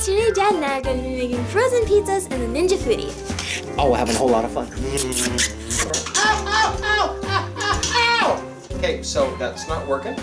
Today Dad and I are going to be making frozen pizzas in the Ninja Foodi. Oh, we're having a whole lot of fun. Ow, ow, ow, ow, ow, ow! Okay, so that's not working.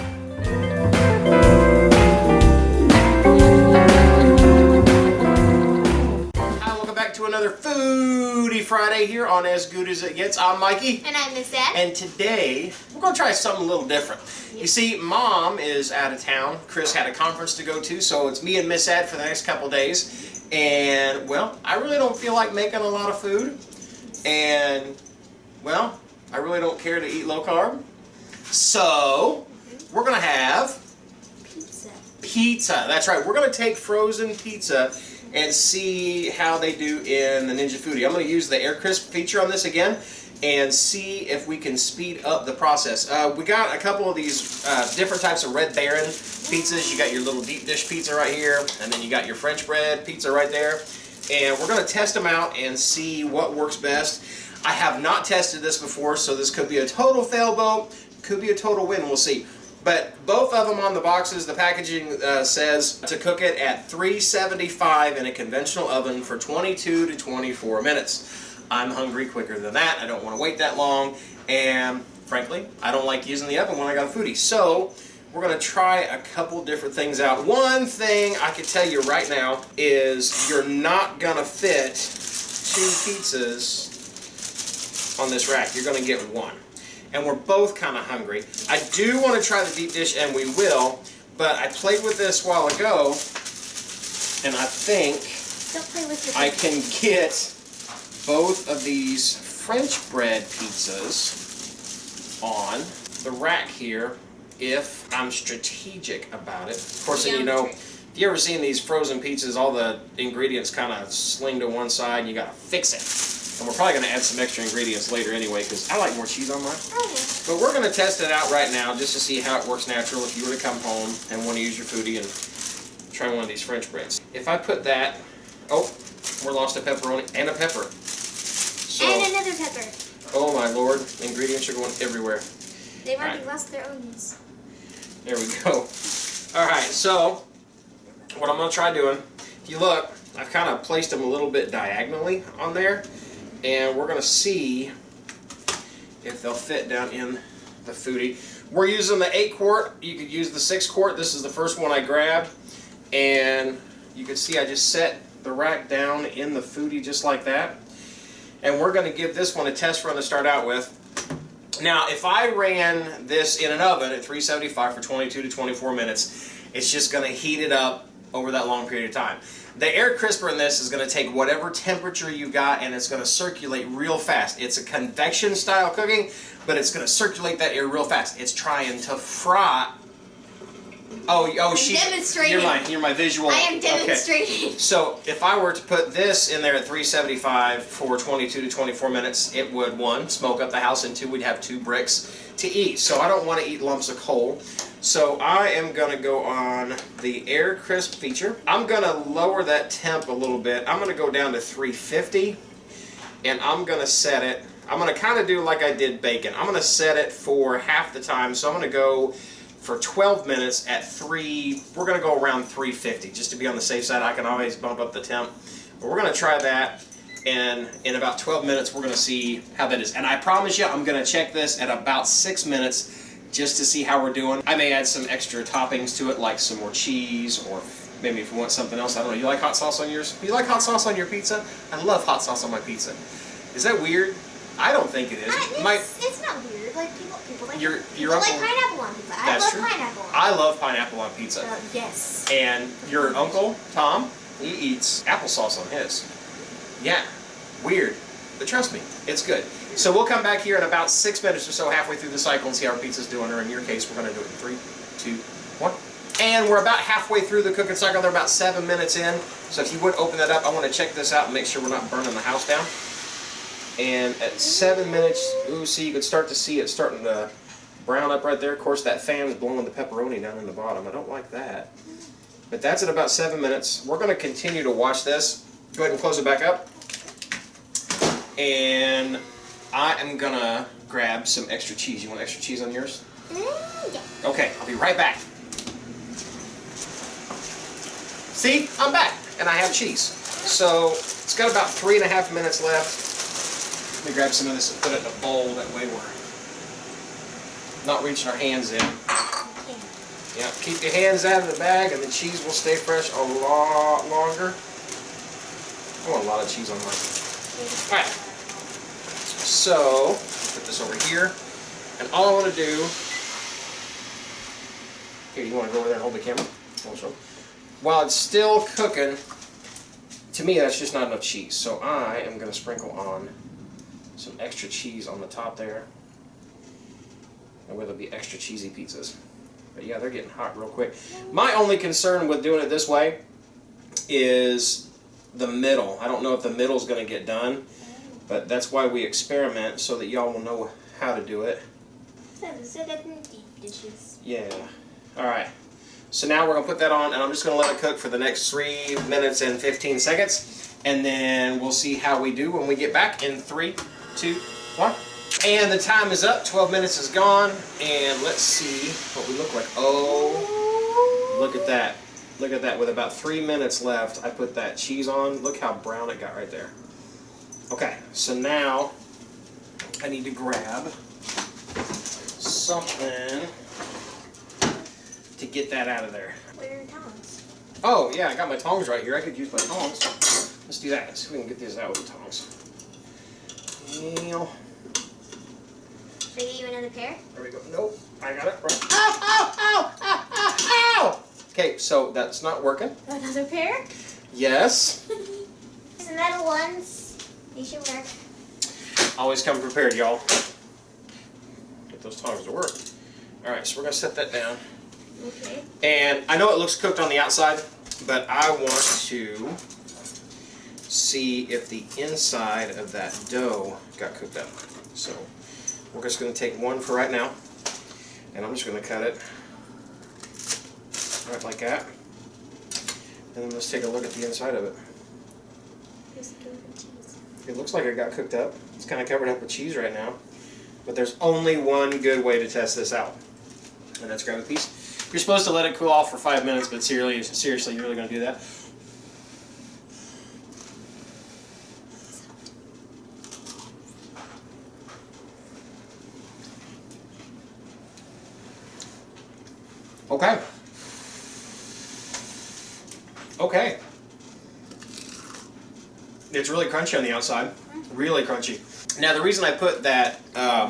Hi, welcome back to another Foodie Friday here on As Good As It Gets. I'm Mikey. And I'm Miss Add. And today, we're going to try something a little different. You see, Mom is out of town. Cris had a conference to go to, so it's me and Miss Add for the next couple days. And, well, I really don't feel like making a lot of food. And, well, I really don't care to eat low carb. So, we're going to have pizza. That's right. We're going to take frozen pizza and see how they do in the Ninja Foodi. I'm going to use the air crisp feature on this again and see if we can speed up the process. We got a couple of these different types of Red Baron pizzas. You got your little deep dish pizza right here, and then you got your French bread pizza right there. And we're going to test them out and see what works best. I have not tested this before, so this could be a total fail boat, could be a total win, we'll see. But both of them on the boxes, the packaging says to cook it at 375 in a conventional oven for 22 to 24 minutes. I'm hungry quicker than that. I don't want to wait that long. And frankly, I don't like using the oven when I got a foodie. So we're going to try a couple different things out. One thing I can tell you right now is you're not going to fit two pizzas on this rack. You're going to get one. And we're both kind of hungry. I do want to try the deep dish, and we will, but I played with this a while ago, and I think I can get both of these French bread pizzas on the rack here if I'm strategic about it. Of course, you know, if you ever seen these frozen pizzas, all the ingredients kind of sling to one side, and you got to fix it. And we're probably going to add some extra ingredients later anyway, because I like more cheese on mine. But we're going to test it out right now just to see how it works natural if you were to come home and want to use your foodie and try one of these French breads. If I put that, oh, we lost a pepperoni and a pepper. So, and another pepper. Oh my lord, ingredients are going everywhere. They've already lost their onions. There we go. Alright, so what I'm going to try doing, if you look, I've kind of placed them a little bit diagonally on there. And we're going to see if they'll fit down in the foodie. We're using the 8 quart. You could use the 6 quart. This is the first one I grabbed. And you can see I just set the rack down in the foodie just like that. And we're going to give this one a test run to start out with. Now, if I ran this in an oven at 375 for 22 to 24 minutes, it's just going to heat it up over that long period of time. The air crisper in this is going to take whatever temperature you got, and it's going to circulate real fast. It's a convection style cooking, but it's going to circulate that air real fast. It's trying to fry. Oh, demonstrating. You're my visual. I am demonstrating. Okay. So if I were to put this in there at 375 for 22 to 24 minutes, it would, 1, smoke up the house, and 2, we'd have 2 bricks to eat. So I don't want to eat lumps of coal. So I am going to go on the air crisp feature. I'm going to lower that temp a little bit. I'm going to go down to 350, and I'm going to set it. I'm going to kind of do like I did bacon. I'm going to set it for half the time. So I'm going to go for 12 minutes at 3. We're going to go around 350 just to be on the safe side. I can always bump up the temp. But we're going to try that, and in about 12 minutes we're going to see how that is. And I promise you I'm going to check this at about 6 minutes just to see how we're doing. I may add some extra toppings to it, like some more cheese, or maybe if you want something else. I don't know. You like hot sauce on yours? You like hot sauce on your pizza? I love hot sauce on my pizza. Is that weird? I don't think it is. It's not weird. Like people like your people uncle, like pineapple on pizza. That's I love true. pineapple. I love pineapple on pizza. Yes. And your uncle Tom, he eats applesauce on his. Yeah, weird, but trust me, it's good. So we'll come back here in about 6 minutes or so, halfway through the cycle, and see how our pizza's doing. Or in your case, we're going to do it in 3, 2, 1. And we're about halfway through the cooking cycle. They're about 7 minutes in. So if you would open that up, I want to check this out and make sure we're not burning the house down. And at 7 minutes, ooh, see, you could start to see it starting to brown up right there. Of course, that fan is blowing the pepperoni down in the bottom. I don't like that. But that's at about 7 minutes. We're going to continue to watch this. Go ahead and close it back up. And I am going to grab some extra cheese. You want extra cheese on yours? Yeah. Okay, I'll be right back. See, I'm back. and I have cheese. So it's got about 3.5 minutes left. Let me grab some of this and put it in a bowl. That way we're not reaching our hands in. Yeah, keep your hands out of the bag and the cheese will stay fresh a lot longer. I want a lot of cheese on mine. Alright, so put this over here, and all I want to do, here, you want to go over there and hold the camera? While it's still cooking, to me that's just not enough cheese, so I am going to sprinkle on some extra cheese on the top there, and where there'll be extra cheesy pizzas. But yeah, they're getting hot real quick. My only concern with doing it this way is the middle. I don't know if the middle's going to get done, but that's why we experiment, so that y'all will know how to do it. Yeah. Alright. So now we're going to put that on, and I'm just going to let it cook for the next 3 minutes and 15 seconds, and then we'll see how we do when we get back in 3, 2, 1. And the time is up. 12 minutes is gone, and let's see what we look like. Oh, look at that. Look at that. With about 3 minutes left, I put that cheese on. Look how brown it got right there. Okay, so now I need to grab something to get that out of there. Where are your tongs? Oh, yeah, I got my tongs right here. I could use my tongs. Let's do that. Let's see if we can get this out with the tongs. Should I get you another pair? There we go. Nope. I got it. Right. Ow! Ow! Ow! Ow! Ow! Ow! Okay, so that's not working. Another pair? Yes. The metal ones, they should work. Always come prepared, y'all. Get those tongs to work. Alright, so we're going to set that down. Okay. And I know it looks cooked on the outside, but I want to see if the inside of that dough got cooked up. So we're just going to take one for right now, and I'm just going to cut it right like that. And then let's take a look at the inside of it. It looks like it got cooked up. It's kind of covered up with cheese right now. But there's only one good way to test this out. And that's grab a piece. You're supposed to let it cool off for 5 minutes, but seriously, you're really going to do that? Okay. Okay. It's really crunchy on the outside. Really crunchy. Now the reason I put that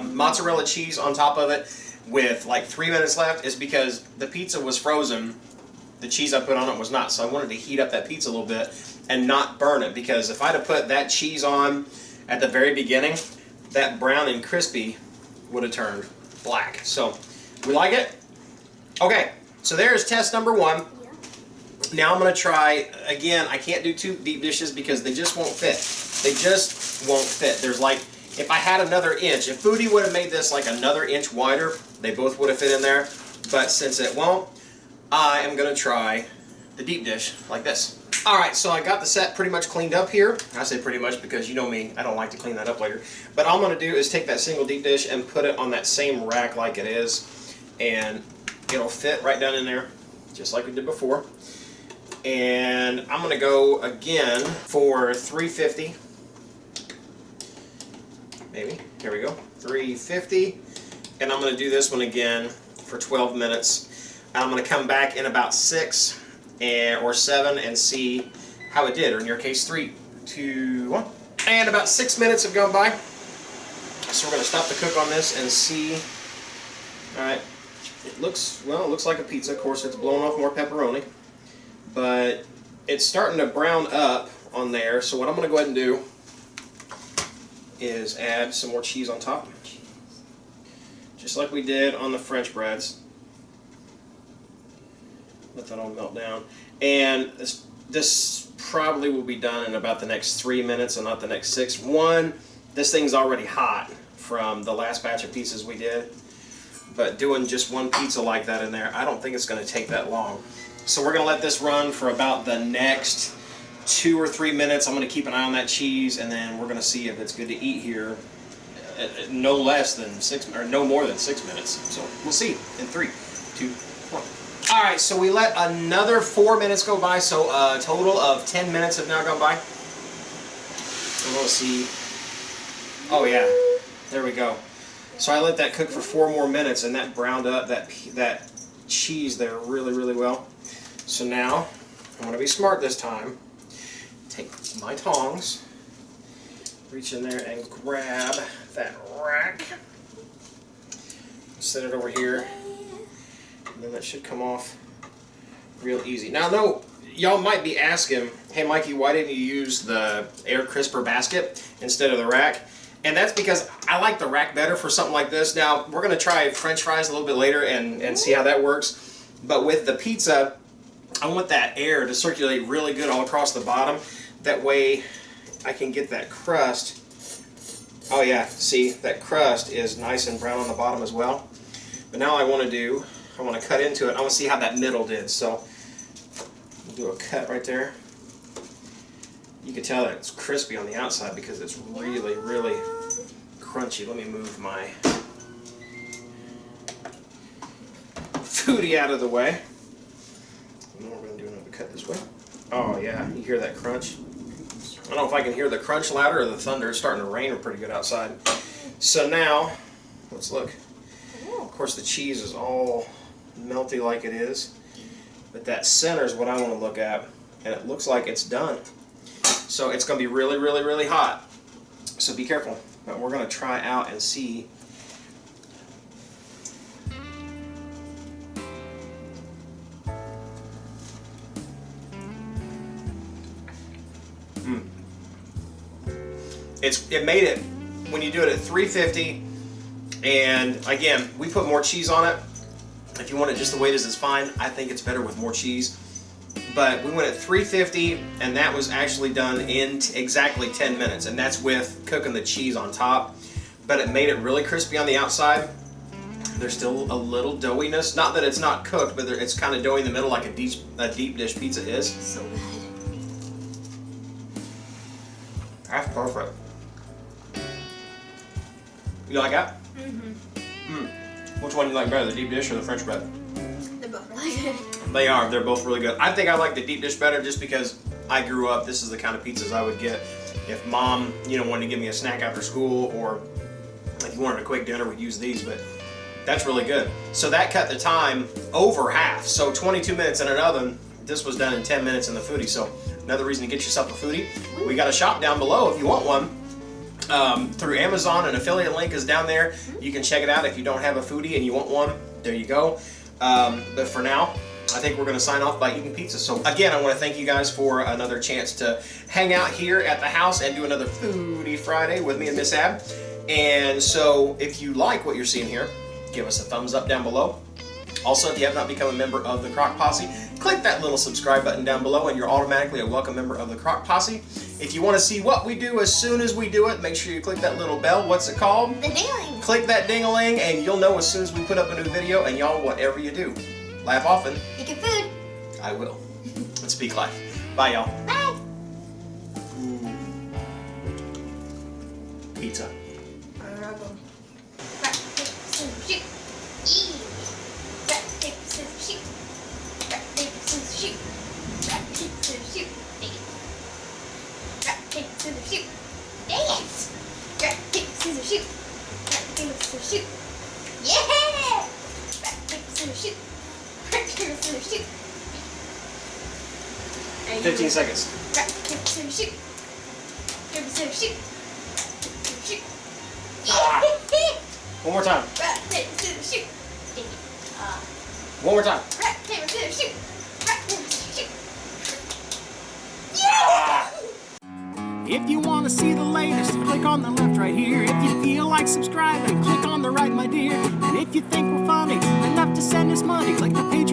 mozzarella cheese on top of it with like 3 minutes left is because the pizza was frozen. The cheese I put on it was not. So I wanted to heat up that pizza a little bit and not burn it, because if I'd have put that cheese on at the very beginning, that brown and crispy would have turned black. So we like it? Okay, so there's test number 1. Now I'm going to try, again, I can't do 2 deep dishes because they just won't fit. They just won't fit. There's like, if I had another inch, if Foodi would have made this like another inch wider, they both would have fit in there. But since it won't, I am going to try the deep dish like this. Alright, so I got the set pretty much cleaned up here. I say pretty much because you know me, I don't like to clean that up later. But all I'm going to do is take that single deep dish and put it on that same rack like it is. And it'll fit right down in there, just like we did before. And I'm going to go again for 350. Maybe. Here we go. 350. And I'm going to do this one again for 12 minutes. And I'm going to come back in about 6 or 7 and see how it did. Or in your case, 3, 2, 1. And about 6 minutes have gone by. So we're going to stop the cook on this and see. Alright. It looks, well, it looks like a pizza. Of course, it's blowing off more pepperoni. But it's starting to brown up on there, so what I'm going to go ahead and do is add some more cheese on top, just like we did on the French breads. Let that all melt down, and this probably will be done in about the next 3 minutes and not the next 6. One, this thing's already hot from the last batch of pizzas we did, but doing just one pizza like that in there, I don't think it's going to take that long. So we're going to let this run for about the next 2 or 3 minutes. I'm going to keep an eye on that cheese, and then we're going to see if it's good to eat here no less than 6, or no more than 6 minutes. So we'll see in 3, 2, 1. All right, so we let another 4 minutes go by, so a total of 10 minutes have now gone by. And we'll see. Oh yeah, there we go. So I let that cook for 4 more minutes, and that browned up that cheese there really, really well. So now, I'm going to be smart this time. Take my tongs, reach in there and grab that rack. Set it over here, and then that should come off real easy. Now, no, y'all might be asking, hey Mikey, why didn't you use the air crisper basket instead of the rack? And that's because I like the rack better for something like this. Now, we're going to try French fries a little bit later and see how that works. But with the pizza, I want that air to circulate really good all across the bottom. That way I can get that crust. Oh yeah, see, that crust is nice and brown on the bottom as well. But now I want to cut into it. I want to see how that middle did. So I'll do a cut right there. You can tell that it's crispy on the outside because it's really, really crunchy. Let me move my foodie out of the way. And we're going to do another cut this way. Oh yeah, you hear that crunch? I don't know if I can hear the crunch louder or the thunder. It's starting to rain pretty good outside. So now, let's look. Of course, the cheese is all melty like it is, but that center is what I want to look at, and it looks like it's done. So it's going to be really, really, really hot. So be careful. But we're going to try out and see. It made it when you do it at 350, and again, we put more cheese on it. If you want it just the way it is, it's fine. I think it's better with more cheese. But we went at 350, and that was actually done in exactly 10 minutes, and that's with cooking the cheese on top. But it made it really crispy on the outside. There's still a little doughiness. Not that it's not cooked, but it's kind of doughy in the middle like a deep dish pizza is. So good. That's perfect. You like that? Which one do you like better, the deep dish or the French bread? They're both really good. They are. They're both really good. I think I like the deep dish better just because I grew up. This is the kind of pizzas I would get if Mom, wanted to give me a snack after school, or if you wanted a quick dinner, we'd use these. But that's really good. So that cut the time over half. So 22 minutes in an oven. This was done in 10 minutes in the Foodie. So another reason to get yourself a Foodie. We got a shop down below if you want one. Through Amazon, an affiliate link is down there. You can check it out if you don't have a Foodie and you want one. There you go. But for now, I think we're going to sign off by eating pizza. So again, I want to thank you guys for another chance to hang out here at the house and do another Foodie Friday with me and Miss Add. And so if you like what you're seeing here, give us a thumbs up down below. Also, if you have not become a member of the Crock Posse, click that little subscribe button down below and you're automatically a welcome member of the Crock Posse. If you want to see what we do as soon as we do it, make sure you click that little bell. What's it called? The ding-a-ling. Click that ding-a-ling and you'll know as soon as we put up a new video. And y'all, whatever you do, laugh often. Eat your food. I will. And speak life. Bye, y'all. Bye. Pizza. Rock, paper, scissors, shoot. Rock, paper, scissors, shoot. Rock, paper, scissors, shoot. Rock, paper, scissors, shoot. Dang it. Rock, paper, scissors, shoot. Dang it. Rock, paper, scissors, shoot. Rock, paper, scissors, shoot. Yeah! Rock, paper, scissors, shoot. Rock, paper, scissors, shoot. 15 seconds. Rock, paper, scissors, shoot. Paper, scissors, shoot. Shoot. Ah. One more time. Rock, paper, scissors, shoot. Dang it. One more time. Rock, paper, scissors, shoot. Rock, paper, scissors, shoot. If you want to see the latest, click on the left right here. If you feel like subscribing, click on the right, my dear. And if you think we're funny enough to send us money, click the page